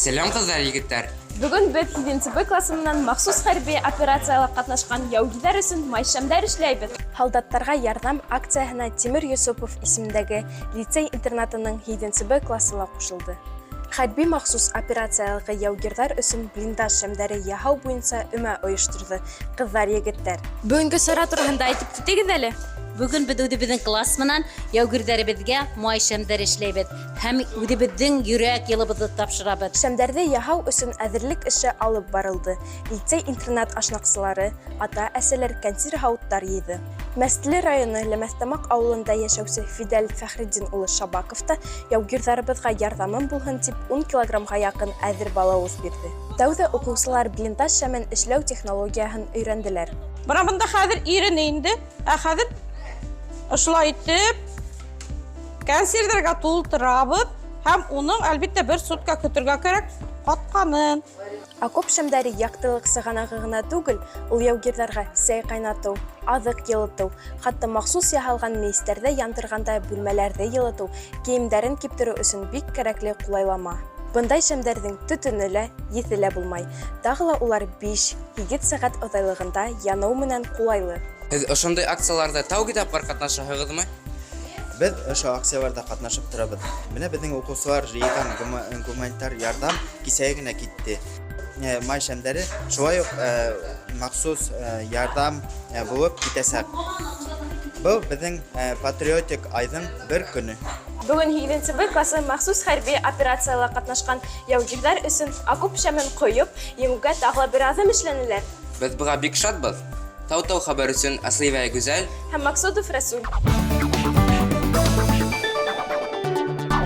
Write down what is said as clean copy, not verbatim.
Selam kızlar, yigitler. Бүгін біз 7-б классынан махсус хәрби операциялар катнашкан яугилар өчен майшәмдәр эшләйбез. Солдаттарга ярдәм акциясына Тимир Юсупов исемендәге лицей-интернатының 7-б классына кушылды. Хәрби махсус операцияларга яугирлар өчен блиндаж шәмдәре яһау буенча өмә оештырды. Кызлар, егетләр, бүгенге сара турында әйтеп китегез әле. Бүген без үдебезнең класс менән яугирләребезгә май шәмдәр эшләйбез һәм үдебезнең йөрәк йылыбызны тапшырабыз. Шәмдәрне яһау өчен әзерлек эше алып барылды. Лицей-интернат ашнакчылары, ата-әсәләр консерв һавыттар йыйды. Мәстәле районы Ләмәстамак авылында яшәүче Фидель Фәхретдин улы Шабаков та яугирларыбызга ярдәмем булһын дип 10 килограммга якын әзер балавыз бирде. Тәүдә укучылар блиндаж шәмен эшләү технологиясын өйрәнделәр. Бана бында хәзер ирене инде, хәзер ошылай итеп консервларга тултырабыз һәм уның әлбәттә бер сутка көтәргә кирәк катканын. Окоп шәмдәре яктылык сыганагы гына түгел, ул яугирларга сәй кайнату, азык йылыту, хәтта махсус яһалган мейстәрдә яндырганда бүлмәләрдә йылыту, киемнәрен киптерү өчен бик кирәкле кулайлама. Бындай шәмдәрнең төтене лә, еҫе лә булмай. Тагы ла улар 5-7 сәгать оҙайлығында яныу менән кулайлы. Һеҙ ошондай акцияларда тәүге тапкыр катнашаһығыҙмы? Без ошо акцияларда катнашып торабыз. Менә безнең укучылар җыйган гуманитар ярдәм кисәгә генә китте. Май шәмдәре шулай ук махсус ярдәм булып китәсәк. Бу безнең патриотик айның бер көне. Бүген 7-б классы махсус хәрби операцияларга катнашкан яугирлар өчен окоп шәмен коеп, еңүгә тагы бер аҙым эшләнеләр. Без быға бик шатбыҙ. Тау-тау хәбәр өсөн Аслыева Гүзәл Һәм Максудов Рәсүл.